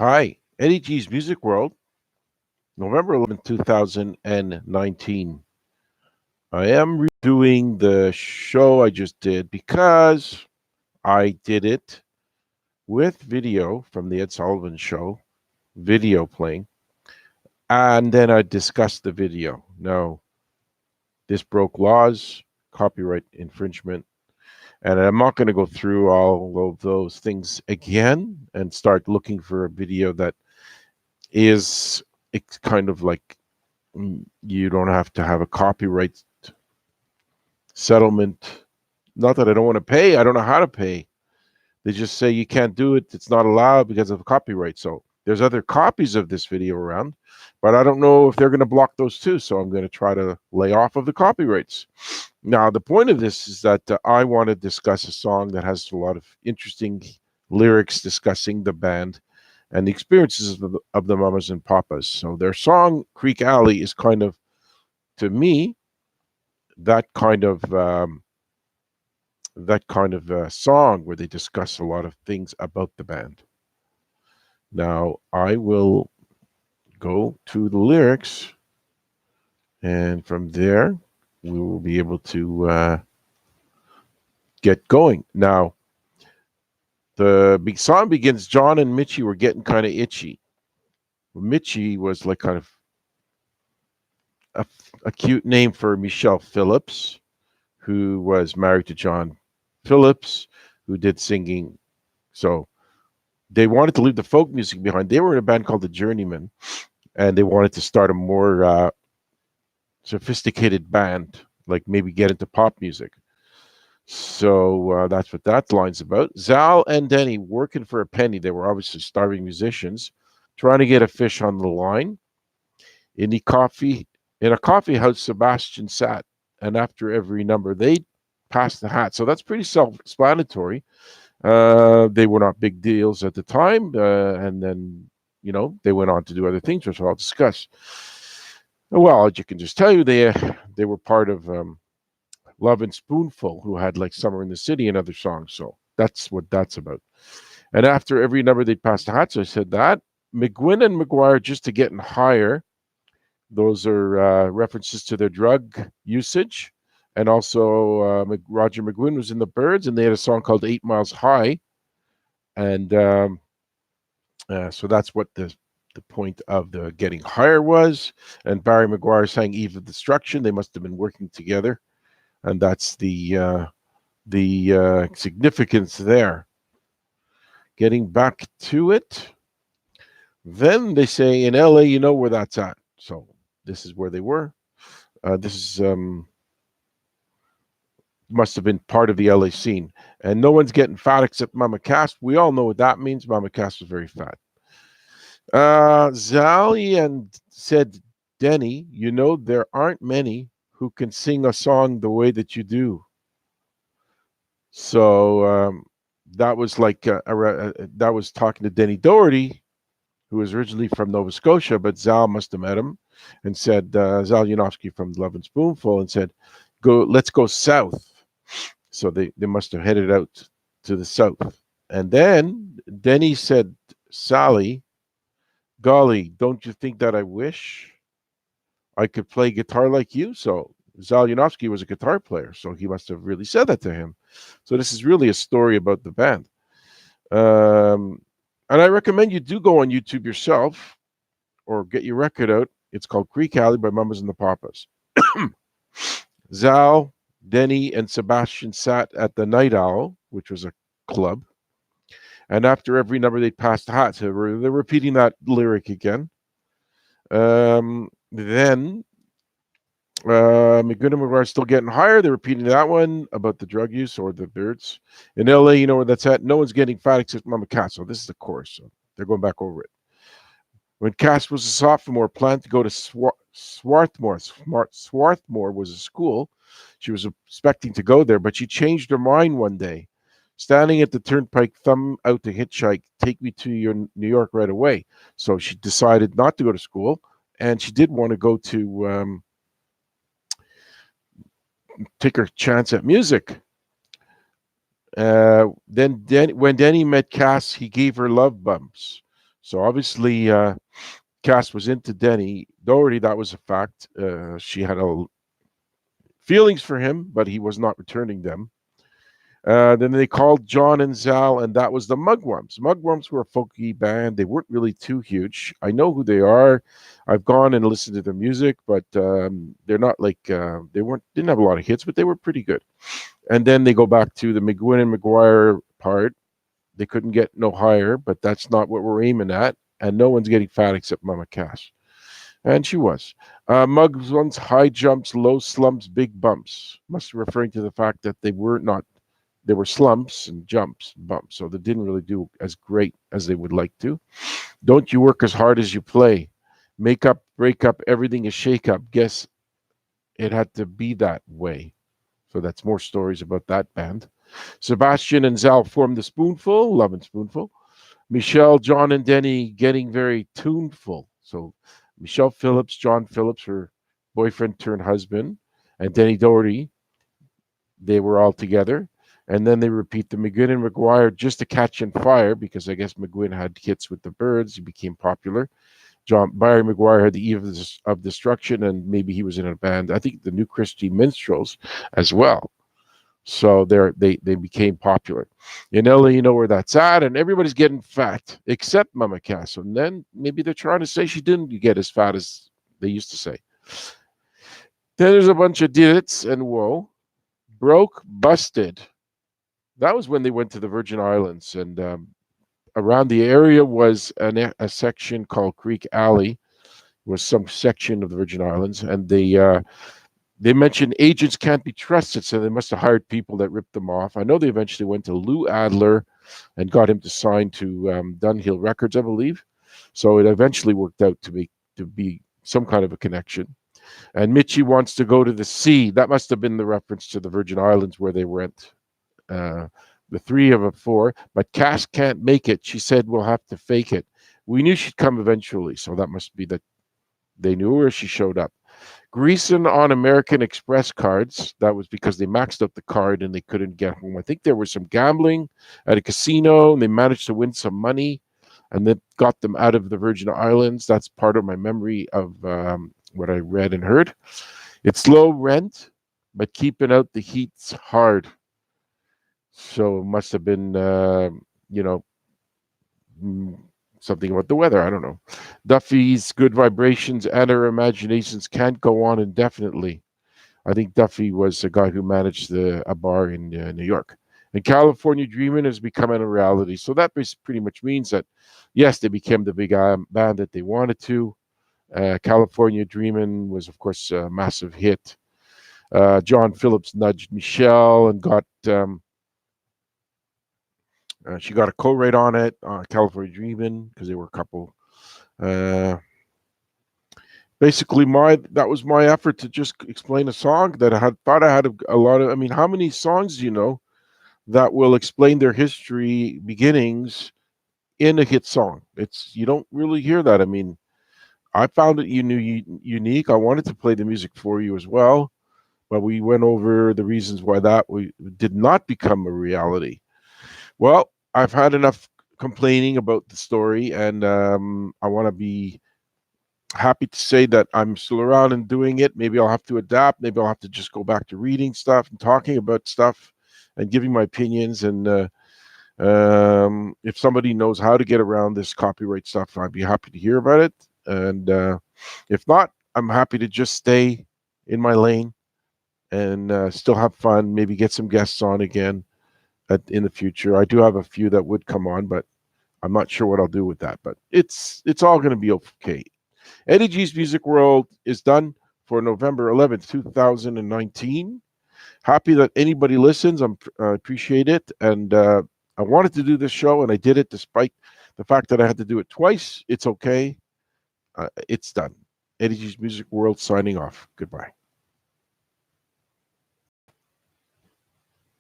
Hi, Eddie G's Music World, November 11th, 2019. I am redoing the show I just did because I did it with video from the Ed Sullivan Show, video playing, and then I discussed the video. Now, this broke laws, copyright infringement, and I'm not going to go through all of those things again and start looking for a video that is it's kind of like you don't have to have a copyright settlement. Not that I don't want to pay, I don't know how to pay. They just say you can't do it, it's not allowed because of copyright. So there's other copies of this video around, but I don't know if they're going to block those too. So I'm going to try to lay off of the copyrights. Now, the point of this is that I want to discuss a song that has a lot of interesting lyrics discussing the band and the experiences of the Mamas and Papas. So their song Crequee Alley is kind of, to me, that kind of song where they discuss a lot of things about the band. Now I will go to the lyrics, and from there we will be able to get going. Now the big song begins. John and Mitchie were getting kind of itchy. Mitchie was like kind of a cute name for Michelle Phillips, who was married to John Phillips, who did singing. So they wanted to leave the folk music behind. They were in a band called the Journeymen, and they wanted to start a more sophisticated band, like maybe get into pop music. So that's what that line's about. Zal and Denny working for a penny. They were obviously starving musicians, trying to get a fish on the line. In the coffee in a coffee house, Sebastian sat, and after every number, they passed the hat. So that's pretty self-explanatory. They were not big deals at the time, and then they went on to do other things, which I'll discuss. Well, you can just tell you they were part of Love and Spoonful, who had like Summer in the City and other songs. So that's what that's about. And after every number, they'd pass the hat. So I said that. McGuinn and McGuire just to getting higher. Those are references to their drug usage. And also, Roger McGuinn was in the Byrds, and they had a song called 8 Miles High. And so that's what the point of the getting higher was. And Barry McGuire sang Eve of Destruction. They must have been working together. And that's the significance there. Getting back to it, then they say in LA, you know where that's at. So this is where they were. This is must have been part of the LA scene. And no one's getting fat except Mama Cass. We all know what that means. Mama Cass was very fat. Zali and said, Denny, you know there aren't many who can sing a song the way that you do. So that was like that was talking to Denny Doherty, who was originally from Nova Scotia, but Zal must have met him and said, Zal Yanofsky from Love and Spoonful, and said, let's go south. So they must have headed out to the south. And then Denny said, Sally, golly, don't you think that I wish I could play guitar like you? So Zal Yanofsky was a guitar player, so he must have really said that to him. So this is really a story about the band. And I recommend you do go on YouTube yourself or get your record out. It's called Crequee Alley by Mamas and the Papas. Zal, Denny, and Sebastian sat at the Night Owl, which was a club. And after every number, they'd pass the hat. So they're repeating that lyric again. Then McGuinn and McGuire still getting higher. They're repeating that one about the drug use or the Byrds. In LA, you know where that's at. No one's getting fat except Mama Cass. So this is the chorus. So they're going back over it. When Cass was a sophomore, planned to go to Swarthmore. Swarthmore was a school. She was expecting to go there, but she changed her mind one day. Standing at the turnpike, thumb out to hitchhike, take me to your New York right away. So she decided not to go to school, and she did want to go to take her chance at music. Then when Denny met Cass, he gave her love bumps. So obviously, Cass was into Denny Doherty. That was a fact. She had feelings for him, but he was not returning them. Then they called John and Zal, and that was the Mugwumps. Mugwumps were a folky band. They weren't really too huge. I know who they are. I've gone and listened to their music, but they're not like they weren't didn't have a lot of hits, but they were pretty good. And then they go back to the McGuinn and McGuire part. They couldn't get no higher, but that's not what we're aiming at. And no one's getting fat except Mama Cash. And she was. Mugs once high jumps, low slumps, big bumps. Must be referring to the fact that they were not, there were slumps and jumps and bumps. So they didn't really do as great as they would like to. Don't you work as hard as you play. Make up, break up, everything is shake up. Guess it had to be that way. So that's more stories about that band. Sebastian and Zal formed the Spoonful, Love and Spoonful. Michelle, John, and Denny getting very tuneful. So Michelle Phillips, John Phillips, her boyfriend turned husband, and Denny Doherty, they were all together. And then they repeat the McGuinn and McGuire just to catch in fire because I guess McGuinn had hits with the Birds. He became popular. Barry McGuire had the Eve of Destruction, and maybe he was in a band. I think the New Christy Minstrels as well. So they became popular. In LA, you know where that's at, and everybody's getting fat except Mama Cass. And then maybe they're trying to say she didn't get as fat as they used to say. Then there's a bunch of dits and whoa. Broke, busted. That was when they went to the Virgin Islands, and around the area was a section called Crequee Alley. It was some section of the Virgin Islands, and they mentioned agents can't be trusted, so they must have hired people that ripped them off. I know they eventually went to Lou Adler and got him to sign to Dunhill Records, I believe. So it eventually worked out to be some kind of a connection. And Mitchie wants to go to the sea. That must have been the reference to the Virgin Islands where they went. The three of the four, but Cass can't make it. She said we'll have to fake it. We knew she'd come eventually, so that must be that they knew her. She showed up. Greasing on American Express cards. That was because they maxed out the card and they couldn't get home. I think there was some gambling at a casino and they managed to win some money and that got them out of the Virgin Islands. That's part of my memory of what I read and heard. It's low rent, but keeping out the heat's hard. So it must have been, you know, something about the weather. I don't know. Duffy's good vibrations and her imaginations can't go on indefinitely. I think Duffy was a guy who managed a bar in New York. And California Dreamin' is becoming a reality. So that pretty much means that, yes, they became the big band that they wanted to. California Dreamin' was, of course, a massive hit. John Phillips nudged Michelle and got she got a co-write on it, California Dreamin', because they were a couple. Basically, that was my effort to just explain a song that I had thought I had a lot of. I mean, how many songs do you know that will explain their history beginnings in a hit song? You don't really hear that. I mean, I found it unique. I wanted to play the music for you as well, but we went over the reasons why that we did not become a reality. Well, I've had enough complaining about the story, and I want to be happy to say that I'm still around and doing it. Maybe I'll have to adapt. Maybe I'll have to just go back to reading stuff and talking about stuff and giving my opinions. And if somebody knows how to get around this copyright stuff, I'd be happy to hear about it. And if not, I'm happy to just stay in my lane and still have fun. Maybe get some guests on again in the future. I do have a few that would come on, but I'm not sure what I'll do with that. But it's all going to be okay. Eddie G's Music World is done for November 11th, 2019. Happy that anybody listens. I appreciate it. And I wanted to do this show, and I did it despite the fact that I had to do it twice. It's okay. It's done. Eddie G's Music World signing off. Goodbye.